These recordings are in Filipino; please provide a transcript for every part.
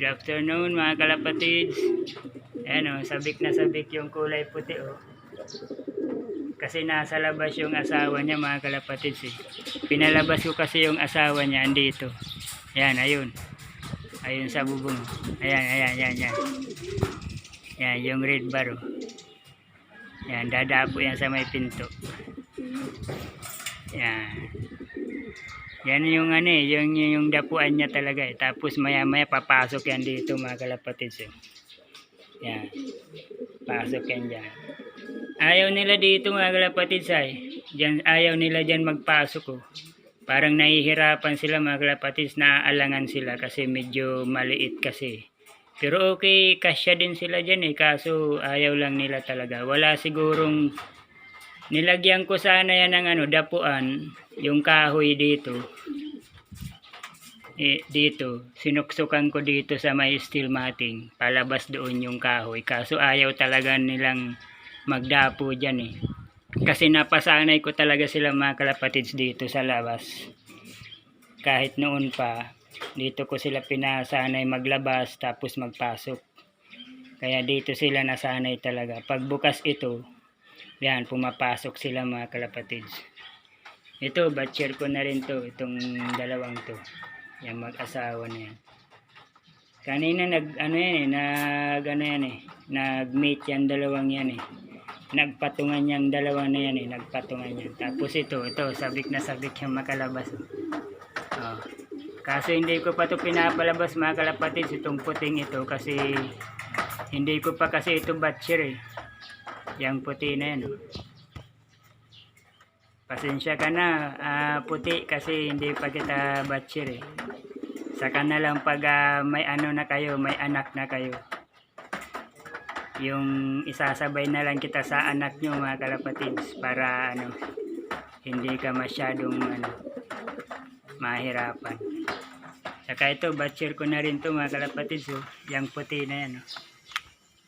Good afternoon mga kalapatids. Ayan o, sabik na sabik yung kulay puti o. Kasi nasa labas yung asawa niya mga kalapatids eh. Pinalabas ko kasi yung asawa niya andito. Ayan, ayun. Ayun sa bubong. Ayan, ayan, ayan, ayan. Ayan, yung red bar o. Ayan, dadapo yan sa may pinto. Ayan. Yan yung ano eh, yung dapuan niya talaga eh. Tapos maya maya papasok yan dito mga kalapatids eh. Yan. Pasok yan dyan. Ayaw nila dito mga kalapatids ay. Diyan, ayaw nila dyan magpasok oh. Parang nahihirapan sila mga kalapatids, naaalangan sila kasi medyo maliit kasi. Pero okay, kasya din sila dyan eh. Kaso ayaw lang nila talaga. Wala sigurong nilagyan ko sana yan ng ano, dapuan, yung kahoy dito. Dito, sinuksukan ko dito sa may steel matting. Palabas doon yung kahoy. Kaso ayaw talaga nilang magdapo dyan eh. Kasi napasanay ko talaga sila mga kalapatids dito sa labas. Kahit noon pa, dito ko sila pinasanay maglabas tapos magpasok. Kaya dito sila nasanay talaga. Pagbukas ito, yan, pumapasok sila mga kalapatids. Ito, batcher ko na rin to. Itong dalawang to. Yan, mag-asawa na yan. Kanina nag-mate yan dalawang yan eh. Nagpatungan yang dalawang na yan eh. Nagpatungan yan. Tapos ito, sabik na sabik yung makalabas. Oh. Kaso hindi ko pa to pinapalabas mga kalapatids. Itong puting ito kasi hindi ko pa kasi ito batcher eh. Yang puti na yan. Pasensya ka na, puti kasi hindi pa kita batcher eh. Saka na lang pag may ano na kayo, may anak na kayo. Yung isasabay na lang kita sa anak nyo mga kalapatids para ano, hindi ka masyadong mahirapan. Saka ito, batcher ko na rin to mga kalapatids oh. Yang puti na yan oh.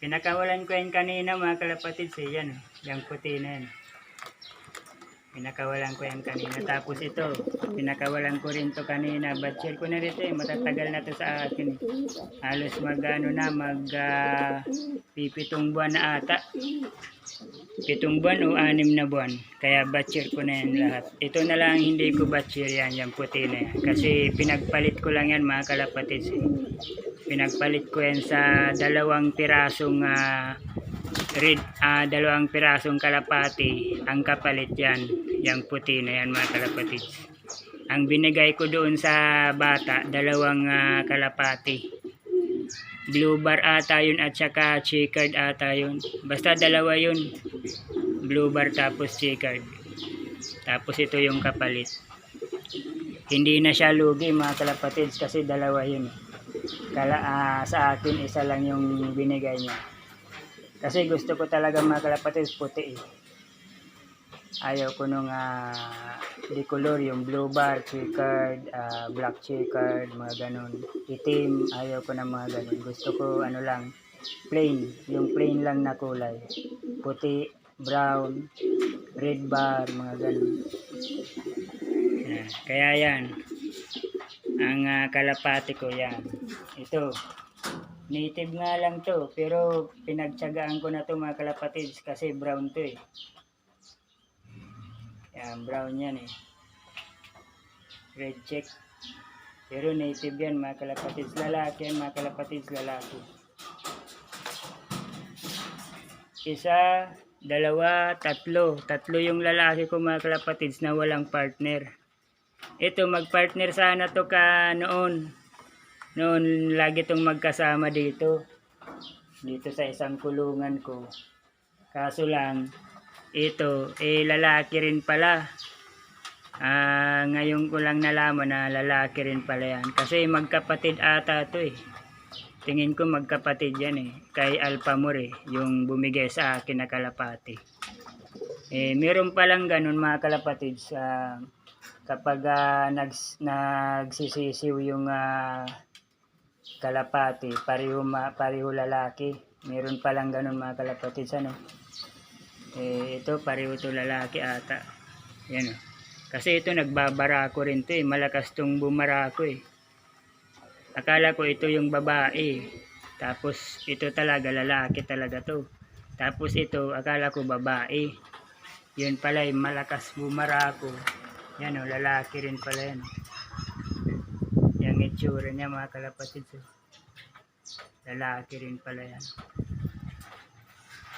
Pinakawalan ko yan kanina mga kalapatids eh. Yan, yung puti na yan. Pinakawalan ko yan kanina. Tapos ito, pinakawalan ko rin to kanina. Batcher ko na rin ito eh. Matatagal na to sa akin eh. Halos pipitong buwan na ata. 7 buwan o 6 na buwan. Kaya batcher ko na yan lahat. Ito na lang hindi ko batcher yan. Yung puti na yan. Kasi pinagpalit ko lang yan mga kalapatids eh. Pinagpalit ko yan sa 2 pirasong dalawang pirasong kalapati. Ang kapalit yan, yung puti na yan mga kalapatids. Ang binigay ko doon sa bata, 2 kalapati. Blue bar ata yun at saka checkered ata yun. Basta 2 yun. Blue bar tapos checkered. Tapos ito yung kapalit. Hindi na siya lugi mga kalapatids kasi 2 yun. Sa akin isa lang yung binigay niya. Kasi gusto ko talaga mga kalapatids puti eh. Ayaw ko nung decolor, yung blue bar, checkered, black checkered, mga ganun. Itim, ayaw ko na mga ganun. Gusto ko ano lang, plain, yung plain lang na kulay. Puti, brown, red bar, mga ganun. Kaya yan, ang kalapati ko yan. Ito, native nga lang to, pero pinagtsagaan ko na to mga kalapatids kasi brown to eh. Yan, brown yan eh. Red check. Pero native yan mga kalapatids. Lalaki yan mga kalapatids, lalaki. 1, 2, 3. 3 yung lalaki ko mga kalapatids na walang partner. Ito, magpartner sana to ka noon. Noon, lagi tong magkasama dito. Dito sa isang kulungan ko. Kaso lang, ito, lalaki rin pala. Ngayon ko lang nalaman na lalaki rin pala yan. Kasi magkapatid ata to eh. Tingin ko magkapatid yan eh. Kay Alpamore, yung bumigay sa akin na kalapati. Meron palang ganun mga kalapatids. Kapag nagsisisiw yung kalapati, pareho lalaki. Meron palang ganun mga kalapatids ano. Ito pareho to lalaki ata. Yan o. Kasi ito nagbabara ko rin to eh. Malakas tong bumara ko eh. Akala ko ito yung babae. Tapos ito talaga lalaki talaga to. Tapos ito akala ko babae. Yun pala malakas bumarako. Yan o, lalaki rin pala yan. Yung itsura niya mga kalapatid. Lalaki rin pala yan.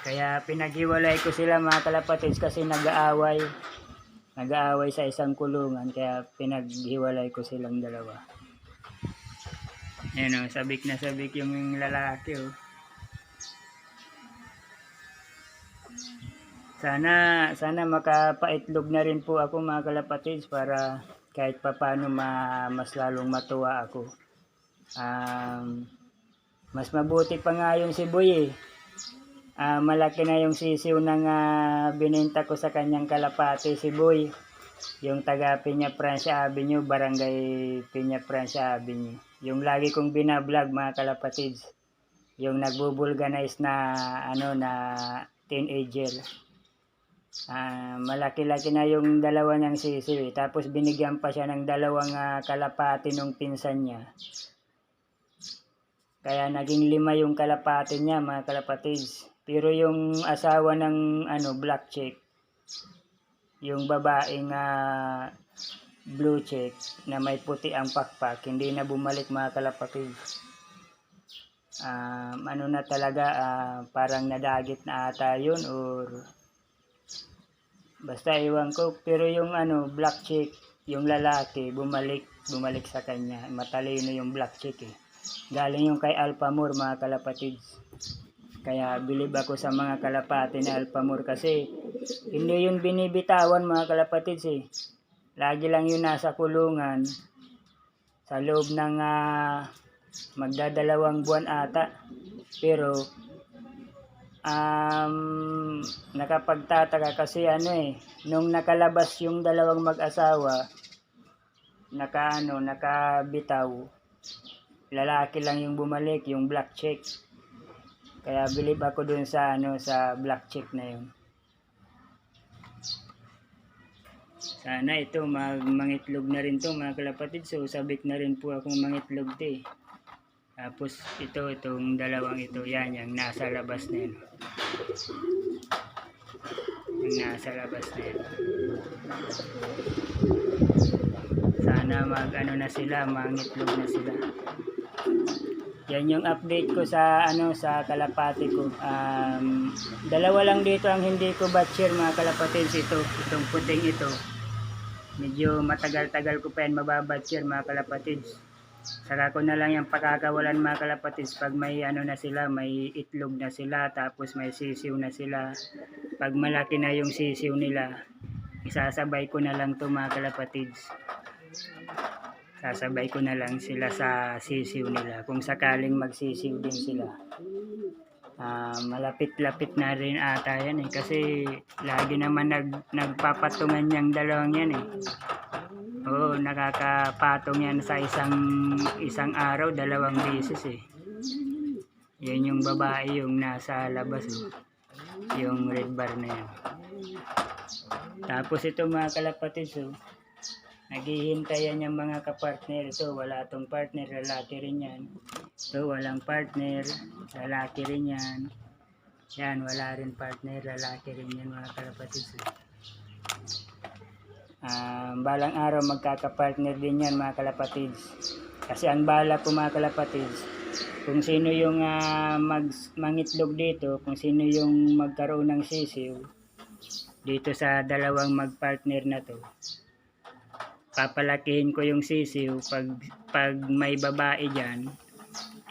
Kaya pinaghiwalay ko sila mga kalapatids kasi nag-aaway. Nag-aaway sa isang kulungan kaya pinaghiwalay ko silang dalawa. Ayan o, sabik na sabik yung lalaki o. Sana makapaitlog na rin po ako mga kalapatids para kahit papano mas lalong matuwa ako. Mas mabuti pa nga yung si Boy eh. Malaki na yung sisiw ng binenta ko sa kanyang kalapati si Boy. Yung taga Peña Francia Avenue, Barangay Peña Francia Avenue. Yung lagi kong binablog mga kalapatids. Yung nagbubulganize na na teenager. Malaki-laki na yung dalawa niyang sisiw. Tapos binigyan pa siya ng dalawang kalapati nung pinsan niya. Kaya naging 5 yung kalapati niya mga kalapatids. Pero yung asawa ng black chick, yung babaeng blue chick na may puti ang pakpak, hindi na bumalik mga kalapatids. Na talaga, parang nadagit na ata yun or basta iwan ko. Pero yung black chick, yung lalaki, bumalik sa kanya. Matalino yung black chick eh. Galing yung kay Alphamore mga kalapatids. Kaya bilib ako sa mga kalapati na Alphamore kasi hindi yun binibitawan mga kalapatids eh. Lagi lang yun nasa kulungan sa loob ng magdadalawang buwan ata. Pero nakapagtataka kasi nung nakalabas yung dalawang mag-asawa, nakabitaw. Lalaki lang yung bumalik, yung black chick. Kaya bilib ako dun sa sa black chick na yun. Sana ito mangitlog na rin to mga kalapatid. So sabik na rin po akong mangitlog to eh. Tapos itong dalawang ito, yan yung nasa labas na yun. Yung nasa labas na yun. Sana na sila, mangitlog na sila. Yan yung update ko sa sa kalapati ko. Dalawa lang dito ang hindi ko batcher mga kalapatids. Itong puting ito. Medyo matagal-tagal ko pa yan mababatcher mga kalapatids. Saka ko na lang yung pakakawalan mga kalapatids pag may na sila, may itlog na sila, tapos may sisiw na sila. Pag malaki na yung sisiw nila, isasabay ko na lang to mga kalapatids. Sasabay ko na lang sila sa sisiw nila kung sakaling magsisiw din sila. Malapit-lapit na rin ata yan eh kasi lagi naman nagpapatungan yung dalawang yan eh. Oo, nakakapatong yan sa isang araw, 2 beses eh. Yan yung babae yung nasa labas eh. Yung red bar na yan. Tapos ito mga kalapatids naghihintayan yung mga kapartner. Ito wala tong partner, lalaki rin yan. Ito walang partner, lalaki rin yan. Yan wala rin partner, lalaki rin yan mga kalapatids. Balang araw magkakapartner din yan mga kalapatids. Kasi ang bala ko mga kalapatids, kung sino yung mangitlog dito, kung sino yung magkaroon ng sisiw dito sa dalawang magpartner na to, papalakihin ko yung sisiw. Pag may babae dyan,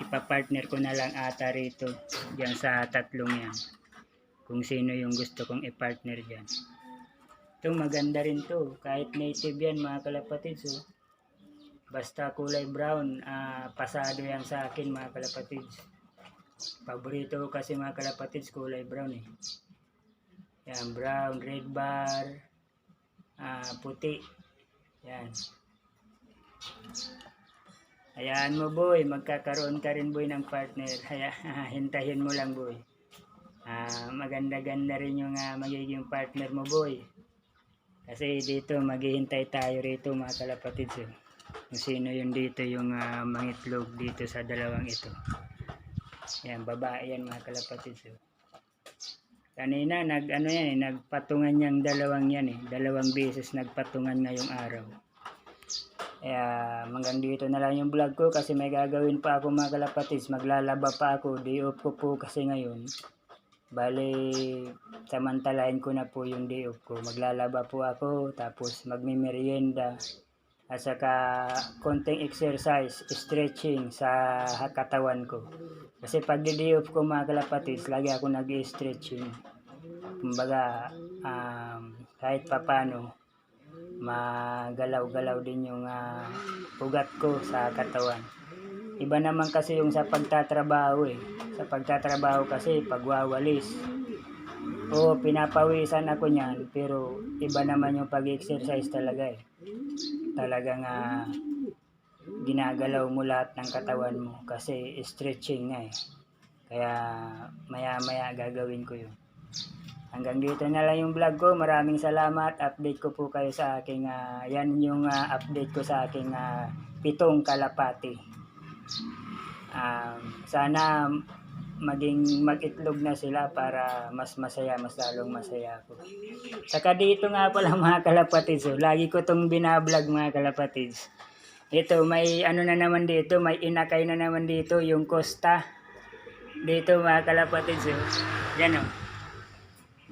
ipapartner ko na lang ata rito dyan sa tatlong yan, kung sino yung gusto kong ipartner dyan. Ito maganda rin to, kahit native yan mga kalapatids basta kulay brown, pasado yan sa akin mga kalapatids. Paborito ko kasi mga kalapatids kulay brown eh. Yan, brown, red bar, puti. Yan. Hayaan mo boy, magkakaroon ka rin boy ng partner. Hintayin mo lang boy. Maganda-ganda rin yung magiging partner mo boy. Kasi dito maghihintay tayo rito mga kalapatids Kung sino yun dito yung mangitlog dito sa dalawang ito. Yan, babae yan mga kalapatids. Kanina nagpatungan yang dalawang yan eh. Dalawang beses nagpatungan ngayong araw. Kaya hanggang dito na lang yung vlog ko kasi may gagawin pa ako mga kalapatids. Maglalaba pa ako. Day off ko po kasi ngayon. Bali, samantalahin ko na po yung day off ko. Maglalaba po ako, tapos magmimerienda. At saka konting exercise, stretching sa katawan ko. Kasi pag day off ko mga kalapatids, lagi ako nag-stretching. Kumbaga, kahit papano, magalaw-galaw din yung ugat ko sa katawan. Iba naman kasi yung sa pagtatrabaho eh. Sa pagtatrabaho kasi pagwawalis. O pinapawisan ako niyan, pero iba naman yung pag-exercise talaga eh. Talagang ginagalaw mo lahat ng katawan mo kasi stretching nga eh. Kaya maya-maya gagawin ko yun. Hanggang dito na lang yung vlog ko. Maraming salamat. Update ko po kayo sa aking yan yung update ko sa aking 7 kalapati. Sana mag-itlog na sila para mas masaya, mas lalong masaya ako. Saka dito nga pala mga kalapatids, lagi ko tong binablog mga kalapatids. Ito may ano na naman dito, may inakay na naman dito yung Costa. Dito mga kalapatids, yan o.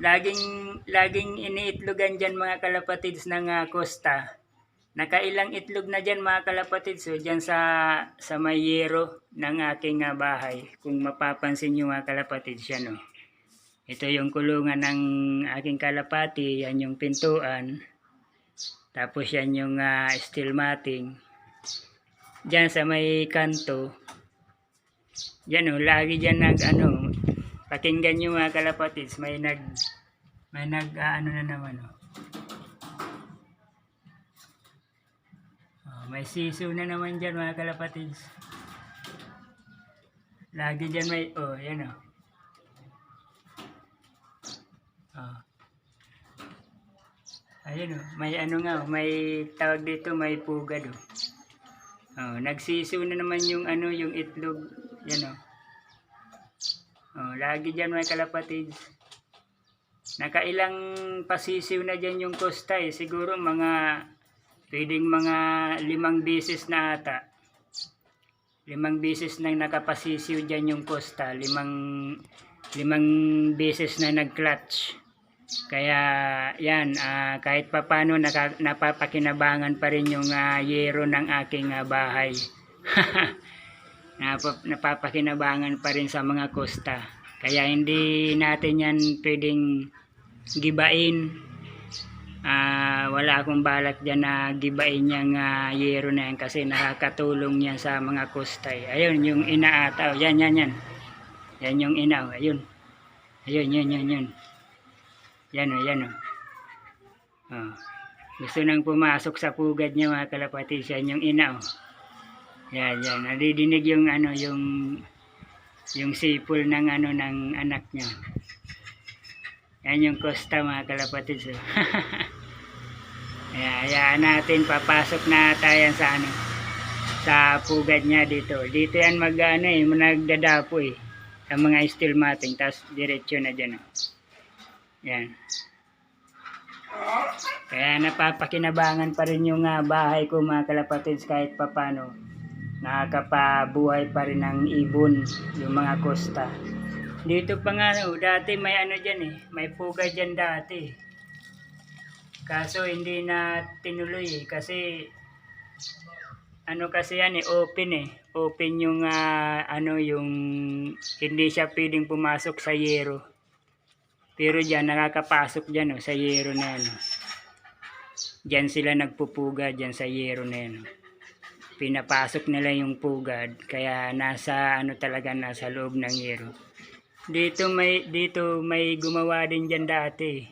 Laging iniitlogan dyan mga kalapatids ng Costa. Nakailang itlog na dyan mga kalapatids, dyan sa may yero ng aking bahay. Kung mapapansin nyo mga kalapatids, yan o. Ito yung kulungan ng aking kalapati, yan yung pintuan. Tapos yan yung steel matting. Dyan sa may kanto, yan o, lagi dyan pakinggan nyo mga kalapatids, may ano na naman o. May siso na naman dyan mga kalapatids. Lagi dyan may, yan o. Ayun o, may may tawag dito, may pugad o. Nagsiso na naman yung yung itlog. Yan o. Lagi dyan mga kalapatids. Nakailang pasisiw na dyan yung Costa eh. Siguro pwedeng mga 5 beses na ata. 5 beses nang nakapasisiw dyan yung Costa. 5 beses na nag-clutch. Kaya yan, kahit papano napapakinabangan pa rin yung yero ng aking bahay. Napapakinabangan pa rin sa mga Costa. Kaya hindi natin yan pwedeng gibain. Wala akong balak dyan na gibain yung yero na yan kasi nakakatulong yan sa mga Costa. Ayun yung ina ata. Yan. Yan yung ina. Ayun. Ayun. Yan o. Gusto nang pumasok sa pugad niya mga kalapatids. Yan yung ina o. Yan. Nadidinig yung yung sipol ng ng anak niya. Yan yung Costa mga kalapatids. Hayaan natin, papasok na tayo sa pugad niya dito. Dito yan nagdadapo eh. Sa mga steel matting, tapos diretso na dyan. Yan. Kaya napapakinabangan pa rin yung bahay ko mga kalapatids kahit papano. Nakakapabuhay pa rin ng ibon yung mga Costa. Dito pa nga dati may dyan eh. May pugad dyan dati. Kaso hindi na tinuloy eh. Kasi kasi yan eh, open eh. Open yung yung hindi siya pwedeng pumasok sa yero. Pero dyan nakakapasok dyan sa yero na yan. Dyan sila nagpupuga dyan sa yero na yan. Pinapasok nila yung pugad kaya nasa talaga nasa loob ng yero. Dito may gumawa din dyan dati.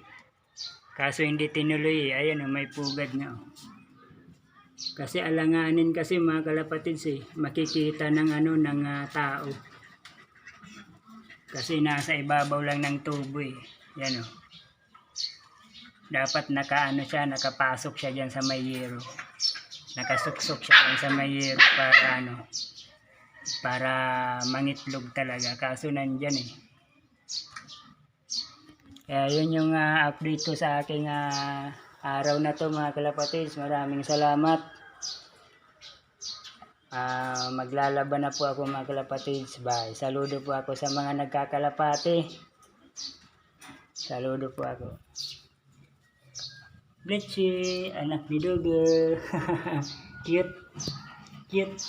Kaso hindi tinuloy eh. Ayan may pugad na. Kasi alanganin kasi mga kalapatids eh. Makikita ng ng tao. Kasi nasa ibabaw lang ng tubo eh. Yan o. Dapat nakapasok siya dyan sa may yero. Nakasuksok siya dun sa mayero para ano, para mangitlog talaga. Kaso nandyan eh. Kaya yun yung update ko sa aking araw na to mga kalapatids. Maraming salamat. Maglalaban na po ako mga kalapatids. Bye. Saludo po ako sa mga nagkakalapati. Saludo po ako. Bletchy, anak ni Dogger. Cute. Cute.